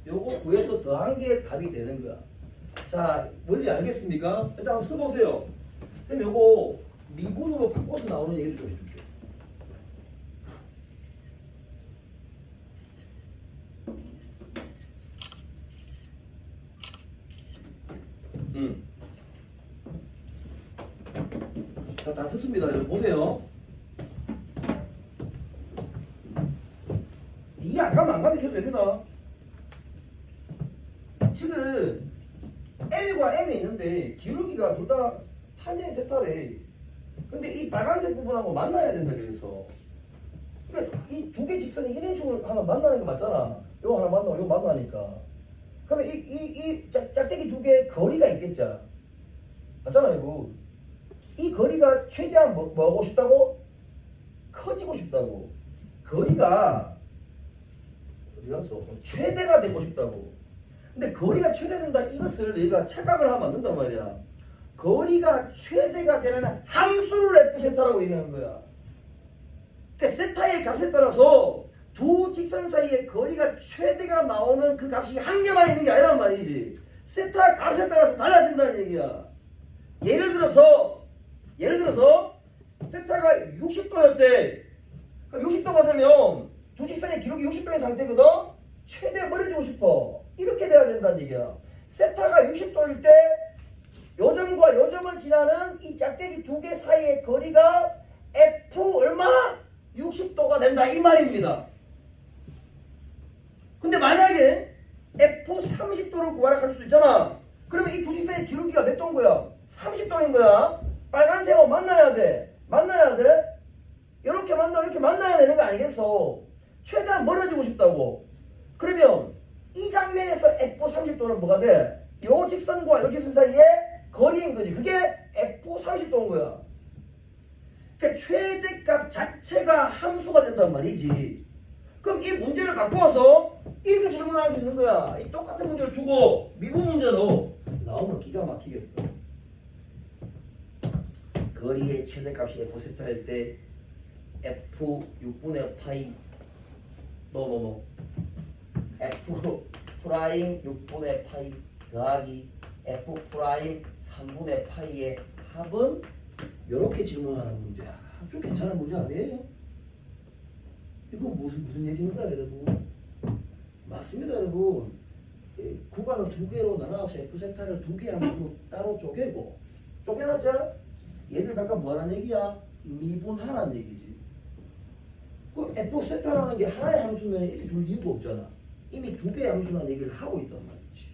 Speaker 1: 요거 구해서 더한 게 답이 되는 거야. 자, 원리 알겠습니까? 일단 한번 써보세요. 선생님 요거 미분으로 바꿔서 나오는 얘기도 좀 해줄게. 자, 다 썼습니다. 여러분 보세요. 이해 안 가면 안 가도 해도 됩니다. 지금 L과 M이 있는데 기울기가 둘 다 탄젠 세타래. 근데 이 빨간색 부분하고 만나야 된다 그래서. 그러니까 이 두 개 직선이 이런 식으로 하나 만나는 거 맞잖아. 요 하나 만나고 요 만나니까. 그러면 이 짝대기 두 개의 거리가 있겠죠. 맞잖아요, 이거. 이 거리가 최대한 뭐 하고 싶다고? 커지고 싶다고. 거리가 어디 갔어? 최대가 되고 싶다고. 근데 거리가 최대된다 이것을 얘가 착각을 하면 안 된단 말이야. 거리가 최대가 되는 함수를 F 세타라고 얘기하는 거야. 그러니까 세타의 값에 따라서 두 직선 사이의 거리가 최대가 나오는 그 값이 한 개만 있는 게 아니란 말이지. 세타 값에 따라서 달라진다는 얘기야. 예를 들어서 세타가 60도였대. 그럼 60도가 되면 두 직선의 기록이 60도의 상태거든. 최대 멀어지고 싶어. 이렇게 돼야 된다는 얘기야. 세타가 60도일 때 요점과 요점을 지나는 이 짝대기 두 개 사이의 거리가 F 얼마? 60도가 된다 이 말입니다. 근데 만약에 F 30도를 구하라 할 수 있잖아. 그러면 이 두 직선의 기울기가 몇 도인 거야? 30도인 거야. 빨간색하고 만나야 돼. 이렇게 만나고 이렇게 만나야 되는 거 아니겠어? 최대한 멀어지고 싶다고. 그러면 이 장면에서 F30도는 뭐가 돼? 요 직선과 요 직선 사이에 거리인 거지. 그게 F30도인 거야. 그러니까 최대값 자체가 함수가 된단 말이지. 그럼 이 문제를 갖고 와서 이렇게 질문할 수 있는 거야. 이 똑같은 문제를 주고 미분 문제로 나오면 기가 막히겠다. 거리의 최대값이 F 세타일 때 F 6분의 파이 노노노 F 프라임 6분의 파이 더하기 F 프라임 3분의 파이의 합은 이렇게 질문하는 문제야. 좀 괜찮은 문제 아니에요? 이거 무슨 얘기인가 여러분? 맞습니다 여러분. 구간을 두 개로 나눠서 F 세타를 두 개의 함수로 따로 쪼개놨자 얘들 각각 뭐라는 얘기야? 미분하라는 얘기지. 그 F 세타라는 게 하나의 함수면 이렇게 줄 이유가 없잖아. 이미 두 개의 함수라는 얘기를 하고 있단 말이지.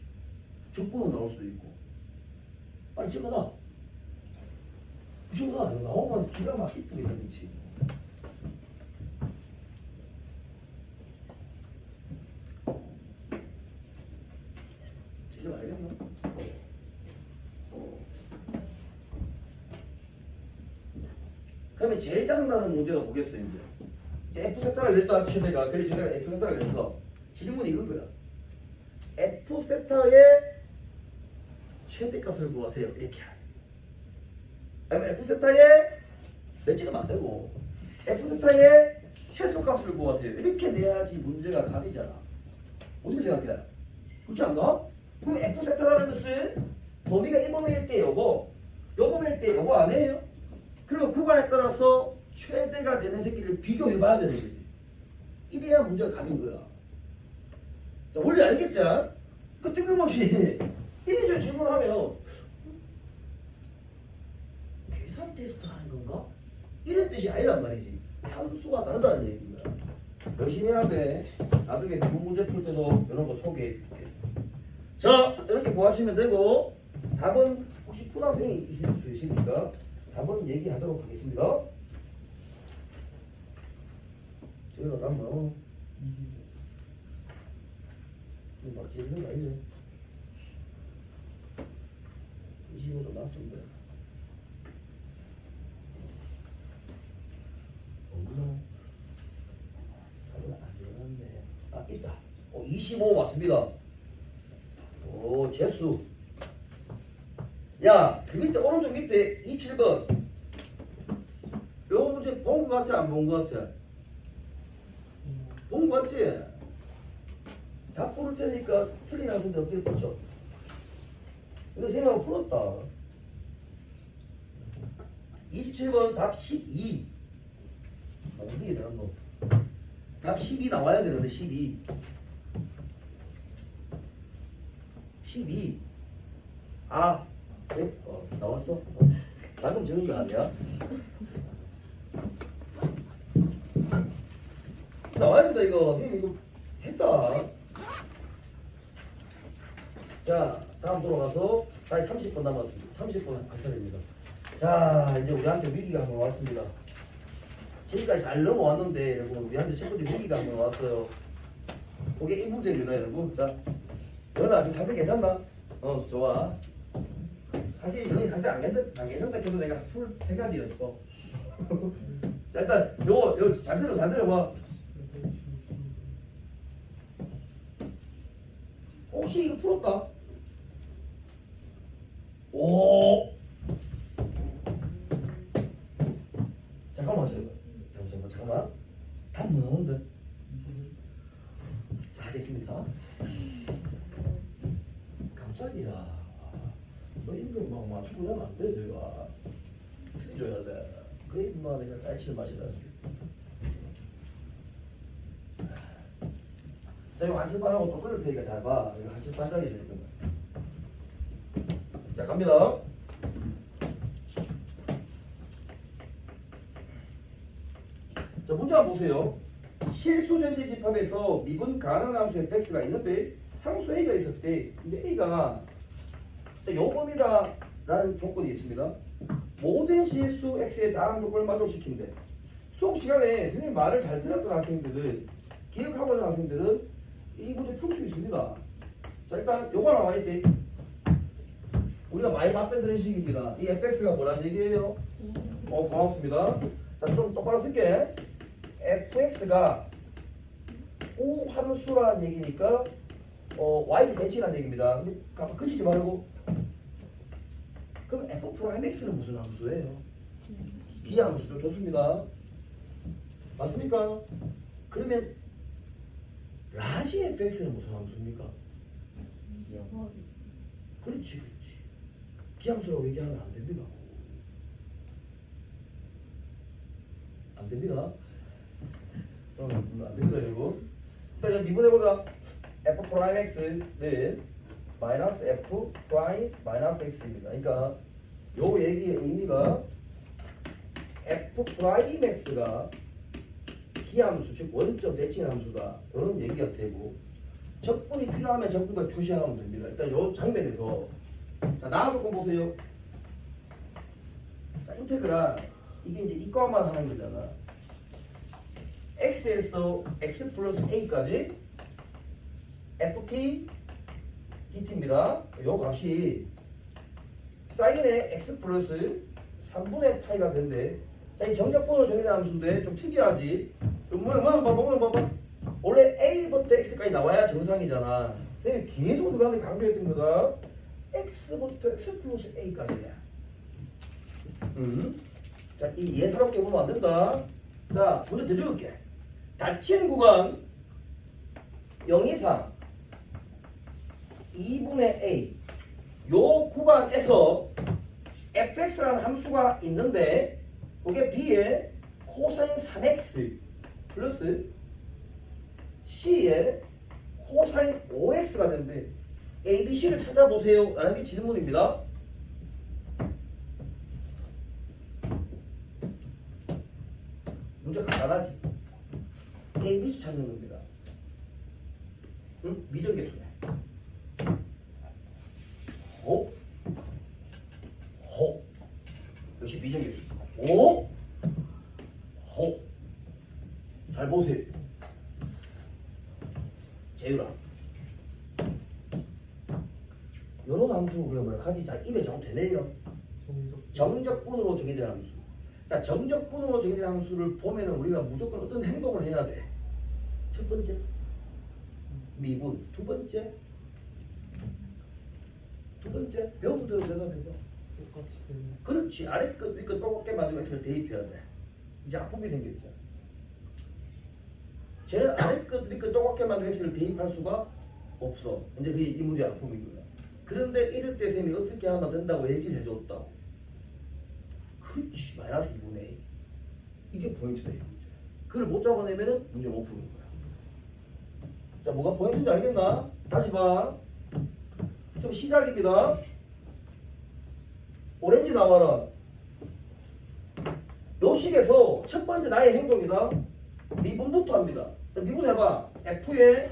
Speaker 1: 적분은 나올 수도 있고. 빨리 찍어놔. 이 정도가 아니고 나오면 기가 막히게 되겠지. 이제 알겠나? 그러면 제일 짜증나는 문제가 뭐겠어요 이제 F 세타를 냈다 최대가. 그래서 제가 F 세타를 내서 질문이 이건 거야. F 세타의 최대값을 구하세요. 이렇게. 아니면 F 세타의 넷지는 안 되고 F 세타의 최소값을 구하세요. 이렇게 내야지 문제가 갑이잖아. 어떻게 생각해? 그렇지 않나? 그럼 F 세타라는 것은 범위가 1범위일 때 요거, 요 범위일 때 요거 아니에요? 그리고 구간에 따라서 최대가 되는 새끼를 비교해 봐야 되는 거지. 이래야 문제가 갑인 거야. 자, 원래 알겠죠? 그 뜬금없이 이래저래 질문하면 계산 테스트 하는 건가? 이런 뜻이 아니란 말이지. 함수가 다르다는 얘기인 거야. 열심히 해야 돼. 나중에 미분 문제 풀 때도 이런 거 소개해 줄게. 자, 이렇게 구하시면 되고 답은 혹시 초등학생이 있을 수 있으니까 답은 얘기하도록 하겠습니다. 저희가 답 나오는
Speaker 2: 25.
Speaker 1: 막 재밌는 거 아니죠? 25 좀 났습니다. 없나? 답은 안 들어갔네. 아, 있다. 25 맞습니다. 오, 재수. 야, 그 밑에 오른쪽 밑에 27번. 요 문제 본 거 같아, 안 본 거 같아? 본 거 같지? 답 고를 테니까 틀린 학생들 어떻게 뻗쳐? 이거 생각을 풀었다. 27번 답 12. 어디에 나왔노? 답 12 나와야 되는데 12. 12. 아, 나왔어? 방금 적은 거 아니야? 나와야 된다 이거. 선생님 이거 했다. 자, 다음 돌아가서 다시 30분 남았습니다. 30분 할 차례입니다. 자, 이제 우리한테 위기가 한번 왔습니다. 지금까지 잘 넘어왔는데 여러분 우리한테 첫 번째 위기가 한번 왔어요. 그게 이 문제입니다 여러분. 자, 연아 지금 상태 괜찮나? 좋아. 사실 연이 상태 안 괜찮다 해서 내가 풀 생각이었어. 자, 일단 요거 잘 들어봐. 혹시 이거 풀었다? 오. 잠깐만. 답 나오는데. 자, 하겠습니다. 깜짝이야. 너 임금 막 맞추고 나면 안 돼, 저희가. 틀려야지. 그 임마 내가 딸치를 마시라. 자, 이거 한칠반하고 또 끊을 테니까 잘 봐. 이거 한칠반짜리 되는 거야. 자, 갑니다. 자, 문제 한번 보세요. 실수 전체 집합에서 미분 가능한 함수 fx가 있는데 상수 a가 있을 때 이제 a가 요범이다라는 조건이 있습니다. 모든 실수 x의 다음 조건을 만족시키는데 수업 시간에 선생님 말을 잘 들었던 학생들은 기억하고 있는 학생들은 이 문제 풀 수 있습니다. 자 일단 요거 나와 있대. 우리가 많이 봤던 그런 식입니다. 이 fx가 뭐란 얘기예요? 고맙습니다. 자 좀 똑바로 쓸게. fx가 우함수라는 얘기니까 y 대칭이라는 얘기입니다. 근데 가만 그치지 말고. 그럼 f 프라임 x는 무슨 함수예요? 기함수죠. 좋습니다. 맞습니까? 그러면 라지 fx는 무슨 함수입니까? 그렇지, 그렇지. 기함수라고 얘기하면 안 됩니다. 안 됩니다. 안 됩니다, 여러분. 자, 이제 미분해보자. f 프라임 x는 마이너스 f 프라임 마이너스 x입니다. 그러니까 요 얘기의 의미가 f 프라임 x가 기함수, 즉 원점 대칭 함수다. 이런 얘기가 되고 적분이 필요하면 적분과 표시하면 됩니다. 일단 요 장면에서 자 나와 조건 보세요. 자 인테그랄 이게 이제 이과만 하는 거잖아. x에서 x 플러스 a까지 ft dt입니다. 요 값이 사인의 x 플러스 3분의 파이가 된대. 자, 이 정적분으로 정해진 함수인데 좀 특이하지. 봐봐. 원래 a부터 x까지 나와야 정상이잖아. 선생님 계속 누구한테 강조했던 거다. x부터 x 플러스 a까지야. 자, 이 예사롭게 보면 안 된다. 자, 문제 더 줄게. 닫힌 구간 0 이상 2분의 a 요 구간에서 fx라는 함수가 있는데 그게 b의 코사인 3x 플러스 c의 코사인 5x가 된대. a, b, c를 찾아보세요 라는 게 질문입니다. 문제 간단하지. a, b, c 찾는 겁니다. 응? 미정계수네. 역시 미정계수. 잘 보세요. 재율아. 요런 함수 우리가 뭐라 하지? 자, 입에 잘못되네요. 정적분으로 정해진 함수. 자, 정적분으로 정해진 함수를 보면은 우리가 무조건 어떤 행동을 해야 돼. 첫 번째, 미분. 두 번째, 배운 대로 대답해봐.
Speaker 2: 똑같이 되는.
Speaker 1: 그렇지. 아래 끝, 위 끝 똑같게 만들고 x를 대입해야 돼. 이제 아픔이 생겼죠. 쟤는 아래 끝, 위 끝 똑같게 만들고 x를 대입할 수가 없어. 이제 그게 이 문제의 아픔인 거야. 그런데 이럴 때 쌤이 어떻게 하면 된다고 얘기를 해줬다고. 그렇지. 마이너스 2분의 1. 이게 포인트다. 이 문제. 그걸 못 잡아내면은 문제 못 푸는 거야. 자, 뭐가 포인트인지 알겠나? 다시 봐. 지금 시작입니다. 오렌지 나와라. 요 식에서 첫 번째 나의 행동이다. 미분부터 합니다. 미분해봐. f의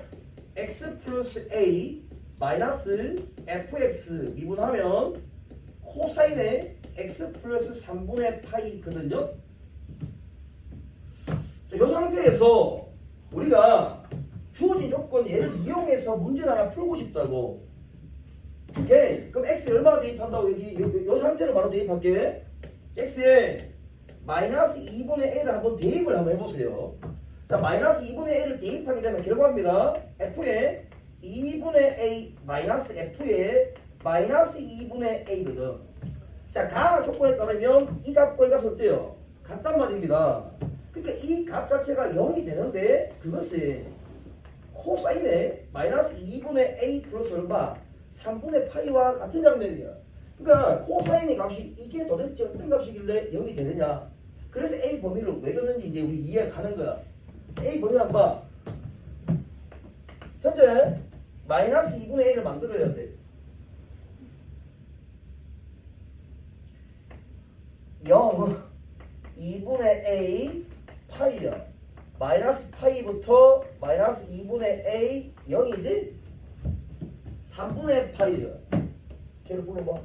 Speaker 1: x 플러스 a 마이너스 fx 미분하면 코사인의 x 플러스 3분의 파이거든요. 이 상태에서 우리가 주어진 조건 얘를 이용해서 문제를 하나 풀고 싶다고. 오케이. 그럼 x 얼마 대입한다고 여기 요 상태로 바로 대입할게. x에 마이너스 2분의 a를 한번 대입을 한번 해보세요. 자, 마이너스 2분의 a를 대입하게 되면 결과입니다. f에 2분의 a 마이너스 f에 마이너스 2분의 a거든. 자, 가항 조건에 따르면 이 값과 이 값이 어때요? 같단 말입니다. 그러니까 이 값 자체가 0이 되는데 그것은 코사인의 마이너스 2분의 a 플러스 얼마? 3분의 파이와 같은 장면이야. 그러니까 코사인의 값이 이게 도대체 어떤 값이길래 0이 되느냐. 그래서 a 범위를 왜 줬는지 이제 우리 이해가 가는 거야. a 범위 한번 봐. 현재 마이너스 2분의 a를 만들어야 돼. 0, 2분의 a, 파이야. 마이너스 파이부터 마이너스 2분의 a, 0이지? 3분의 파이야. 걔를 불러봐.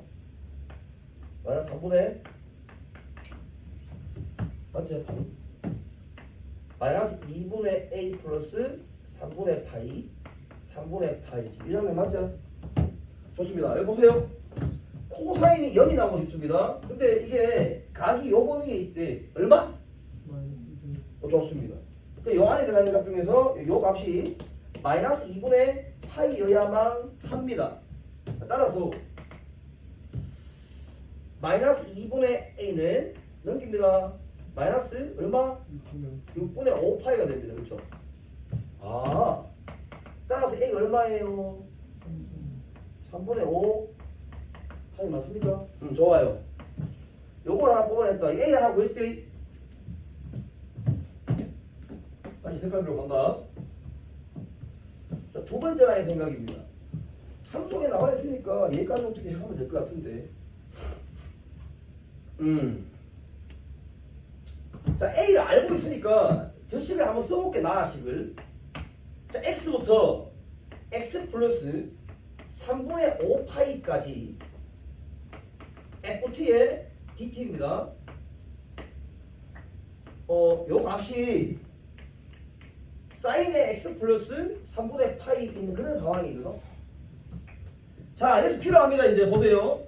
Speaker 1: 마이너스 3분의 맞지? 마이너스 2분의 a 플러스 3분의 파이 3분의 파이지. 이 장면 맞죠? 좋습니다. 여기 보세요. 코사인이 0이 나오고 싶습니다. 근데 이게 각이 요 범위에 있대. 얼마? 좋습니다. 요 안에 들어가는 값 중에서 요 값이 마이너스 2분의 파이여야만 합니다. 따라서 마이너스 2분의 a는 넘깁니다. 마이너스 얼마? 6분의 5파이가 됩니다. 그렇죠? 아, 따라서 a가 얼마예요? 3분의 5 파이 맞습니까? 좋아요. 요걸 하나 뽑아냈다. a 하나 구할 때 빨리 생각으로 간다. 자, 두 번째 단의 생각입니다. 함수에 나와 있으니까 얘까지 어떻게 하면 될 것 같은데. 자, A를 알고 있으니까 저 식을 한번 써볼게. 나식을. 자, X부터 X 플러스 3분의 5파이까지 FT의 DT입니다. 요 값이 사인의 X 플러스 3분의 파이 있는 그런 상황이거든. 자, 여기서 필요합니다. 이제 보세요.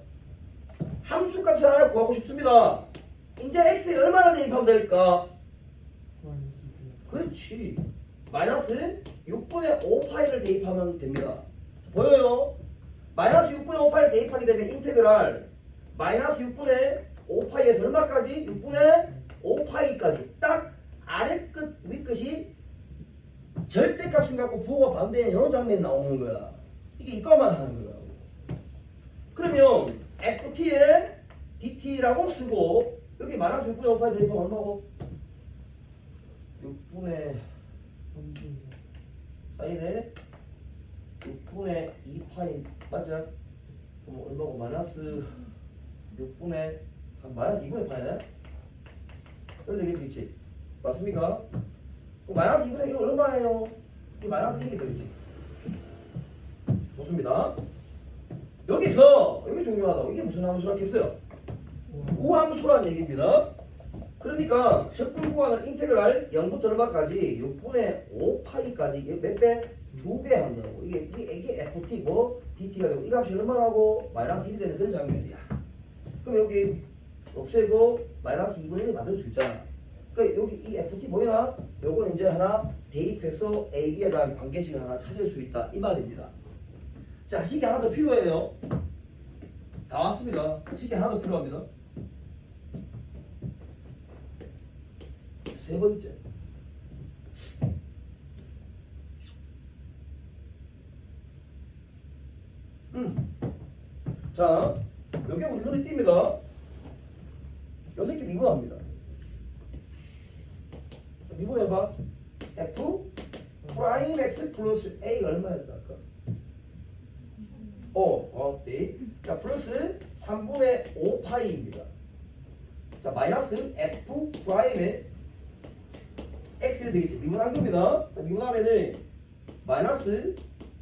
Speaker 1: 함수 값을 하나 구하고 싶습니다. 이제 x에 얼마나 대입하면 될까? 그렇지. 마이너스 6분의 5파이를 대입하면 됩니다. 보여요? 마이너스 6분의 5파이를 대입하게 되면 인테그랄 마이너스 6분의 5파이에서 얼마까지? 6분의 5파이까지. 딱 아래 끝, 위 끝이 절대값인 갖고 부호가 반대인 이런 장면이 나오는 거야. 이게 이과만 하는 거야. 그러면 ft의 dt라고 쓰고 여기 마이너스 6분의 5파이 대입하면 얼마고? 6분의 사인에 6분의 2파이 맞죠? 그럼 얼마고? 마이너스 6분의 마이너스 2분의 파이네? 이렇게 되겠지? 맞습니까? 그럼 마이너스 2분의 이거 얼마예요? 이 마이너스 1이 되겠지? 좋습니다. 여기서 이게 중요하다고. 이게 무슨 함수라겠어요? 우함수라는 얘기입니다. 그러니까 적분구간을 인테그랄 0부터 얼마까지 6분의 5파이까지 몇 배? 2배 한다고. 이게 ft고 dt가 되고 이 값이 얼마나고 마이너스 1이 되는 그런 장면이야. 그럼 여기 없애고 마이너스 2분의 1이 만들 수 있잖아. 그러니까 여기 이 ft 보이나? 요거는 이제 하나 대입해서 a, b에 대한 관계식을 하나 찾을 수 있다 이 말입니다. 자, 식이 하나 더 필요해요. 다 왔습니다. 식이 하나 더 필요합니다. 세 번째. 자, 여기 우리 눈에 띕니다. 요 새끼 미분합니다. 미분해봐. f 프라임 x 플러스 a 얼마였다 아까? 어때? 자, 플러스 3분의 5파이입니다. 자, 마이너스 f 프라임의 x를 되겠지. 미분한 겁니다. 자, 미분하면은 마이너스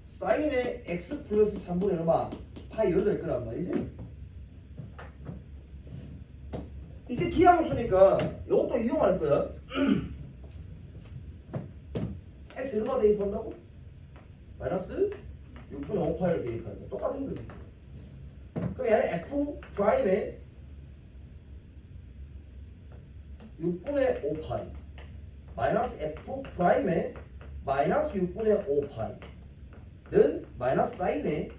Speaker 1: 사인의 x 플러스 3분의 얼마? 파이 이렇게 될 거란 말이지. 이게 기하함수니까 이것도 이용할 거야. x 얼마 대입한다고? 마이너스 6분의 5파이를 대입하는 거 똑같은 거지. 그럼 얘는 f 프라임에 6분의 5파이 마이너스 f 프라임에 마이너스 6분의 5파이는 마이너스 사인에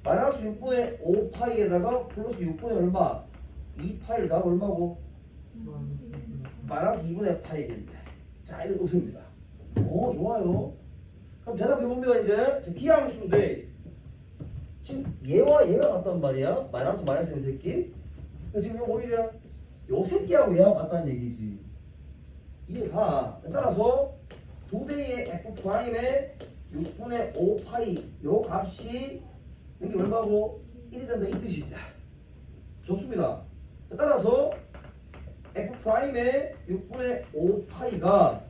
Speaker 1: 마이너스 6분의 5파이에다가 플러스 6분의 얼마? 2파이를 다 얼마고? 마이너스 2분의 파이겠네. 자, 이렇게 웃습니다. 오, 좋아요. 그럼 대답해봅니다. 이제 기하함수인데 지금 얘와 얘가 같단 말이야. 마이너스 마이너스인 새끼. 그래서 지금 이거 오히려 요 새끼하고 얘하고 같다는 얘기지. 이해가. 따라서 2배의 f 프라임의 6분의 5파이 요 값이 이게 얼마고? 1이 된다 이 뜻이지. 좋습니다. 따라서 f 프라임의 6분의 5파이가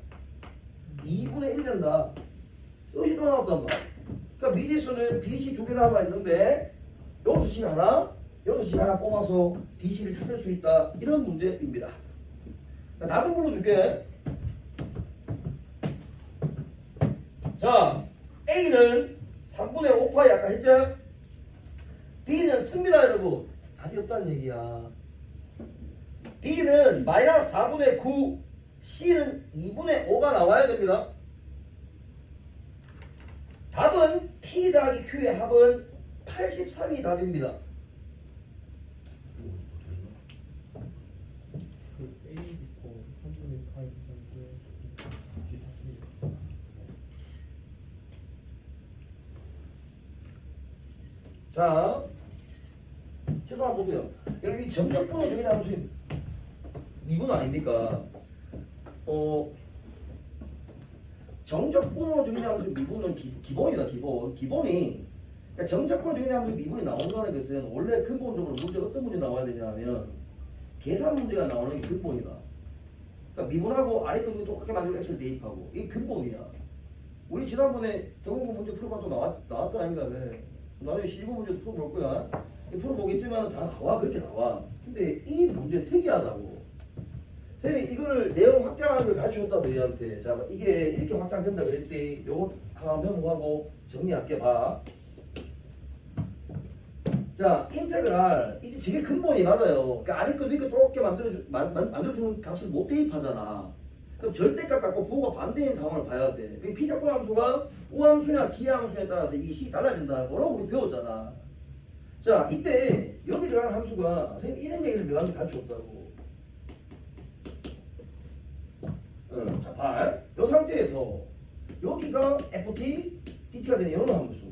Speaker 1: 2분의 1이 된다. 여기 또 나왔단 말이야. 그러니까 미지수는 bc 두 개 남아 있는데 여기서 식 하나, 여기서 식 하나 뽑아서 bc를 찾을 수 있다. 이런 문제입니다. 답을 불러줄게. 자, A는 3분의 5파이 아까 했죠? B는 씁니다 여러분. 답이 없다는 얘기야. B는 마이너스 4분의 9, C는 2분의 5가 나와야 됩니다. 답은 P 더하기 Q의 합은 83이 답입니다.
Speaker 4: 그 A 있고 3분의 8 정도 같이 다 틀리겠다.
Speaker 1: 자, 제가 한번 보세요. 여기 정적분호 중에 함수 미분 아닙니까? 정적분호 중에 함수 미분은 기본이다 기본. 기본이 그러니까 정적분호 중에 함수 미분이 나온다는 것은 원래 근본적으로 문제가 어떤 문제 나와야 되냐면 계산 문제가 나오는 게 근본이다. 그러니까 미분하고 아래 등급이 똑같게 만들고 X를 대입하고 이게 근본이야. 우리 지난번에 대공고 문제 풀어봐 또 나왔던 아닌가 왜? 나중에 실무 문제도 풀어볼 거야. 풀어보겠지만 다 나와 그렇게 나와. 근데 이 문제는 특이하다고. 선생님이 이거를 내용 확장하는 걸 가르쳐줬다 너희한테. 자 이게 이렇게 확장된다 그랬을 때 요거 하나 메모하고 정리할게 봐. 자 인테그랄 이제 저게 근본이 맞아요. 그러니까 아래 거 위에 거 똑같게 만들어주는 값을 못 대입하잖아. 그럼 절대값 갖고 부호가 반대인 상황을 봐야 돼. 그 피적분 함수가 우함수냐 기하함수에 따라서 이 식이 달라진다는 거라고 우리 배웠잖아. 자 이때 여기 들어가는 함수가 선생님 이런 얘기를 명확히 가르쳐줬다고. 자 8. 이 상태에서 여기가 FT, DT가 되는 이런 함수.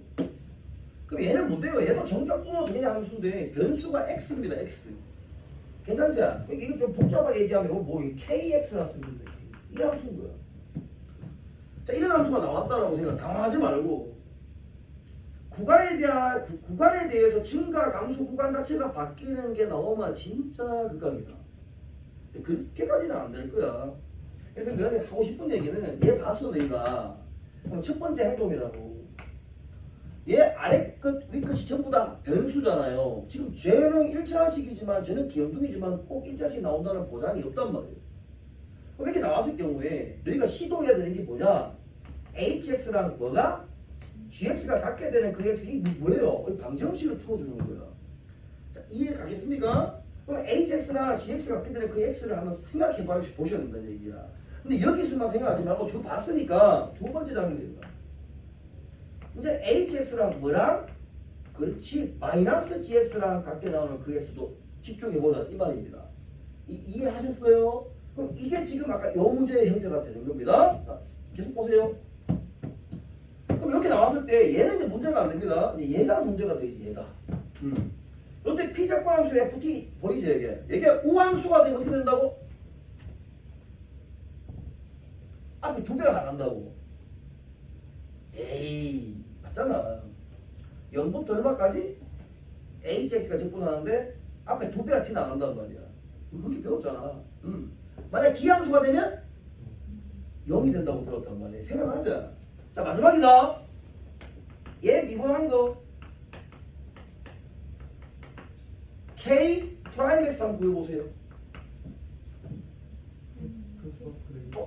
Speaker 1: 그럼 얘는 뭔데요? 얘도 정적분호 중의 함수인데 변수가 X입니다. X. 괜찮지? 이거 좀 복잡하게 얘기하면 이거 뭐 KX라 쓰면 돼. 이 함수인 거야. 자 이런 함수가 나왔다라고 생각 당황하지 말고 구간에 대해서 증가 감소 구간 자체가 바뀌는 게 나오면 진짜 극강이다. 근데 그렇게까지는 안 될 거야. 그래서 내가 하고 싶은 얘기는 얘 봤어 너희가. 그럼 첫 번째 행동이라고. 얘 아래 끝, 위 끝이 전부 다 변수잖아요. 지금 쟤는 1차식이지만 쟤는 기형동이지만 꼭 1차식이 나온다는 보장이 없단 말이에요. 그럼 이렇게 나왔을 경우에 너희가 시도해야 되는 게 뭐냐? hx랑 뭐가? gx가 같게 되는 그 x 이 뭐예요? 방정식을 풀어주는 거야. 자 이해 가겠습니까? 그럼 hx나 gx가 같게 되는 그 x를 한번 생각해 보셔야 된다는 얘기야. 근데 여기서만 생각하지 말고 저 봤으니까 두 번째 장면입니다. 이제 hx랑 뭐랑? 그렇지 마이너스 gx랑 같게 나오는 그 x도 집중해보자 이 말입니다. 이해하셨어요? 그럼 이게 지금 아까 이 문제의 형태가 되는 겁니다. 자, 계속 보세요. 그럼 이렇게 나왔을 때 얘는 이제 문제가 안 됩니다. 이제 얘가 문제가 되지 얘가. 그런데 P작과 함수 FT 보이죠 이게? 이게 우함수가 되면 어떻게 된다고? 앞에 두 배가 나간다고. 에이 맞잖아. 0부터 얼마까지? hx가 적분하는데 앞에 두 배가 티 나간단 말이야. 그렇게 배웠잖아. 만약 기함수가 되면 0이 된다고 배웠단 말이야. 생각하자. 자 마지막이다. 얘 미분한 거 K 프라임 X 한번 구해보세요.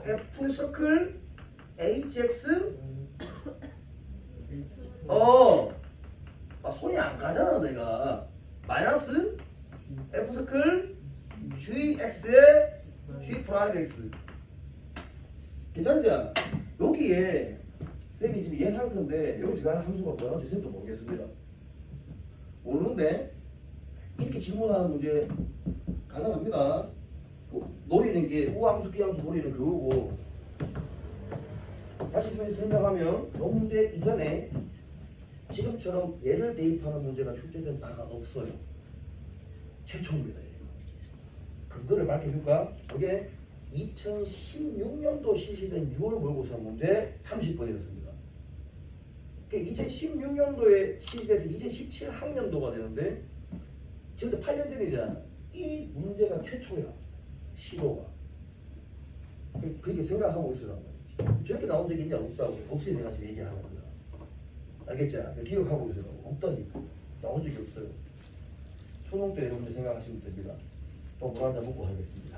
Speaker 1: F 서클 HX 손이 안 가잖아 내가. 마이너스 F 서클 GX에 G 프라임 X. 괜찮지? 여기에 쌤이 지금 예상컨대 여기 들어가는 함수가 뭐라는지 쌤도 모르겠습니다. 모르는데 이렇게 질문하는 문제 가능합니다. 노리는 게 우함수 기함수 노리는 그거고. 다시 설명하면 이 문제 이전에 지금처럼 얘를 대입하는 문제가 출제된 바가 없어요. 최초입니다. 근거를 밝혀줄까? 그게 2016년도 실시된 6월 모의고사 문제 30번이었습니다. 2016년도에 실시돼서 2017 학년도가 되는데 지금도 8년 전이잖아. 이 문제가 최초야. 시도가. 그렇게 생각하고 있으란 말이지. 저렇게 나온 적이 있냐? 없다고. 없이 내가 지금 얘기하는 거야. 알겠지? 기억하고 있으라고. 없다니까. 나온 적이 없어요. 초등 때 여러분들 생각하시면 됩니다. 또 물 한잔 먹고 하겠습니다.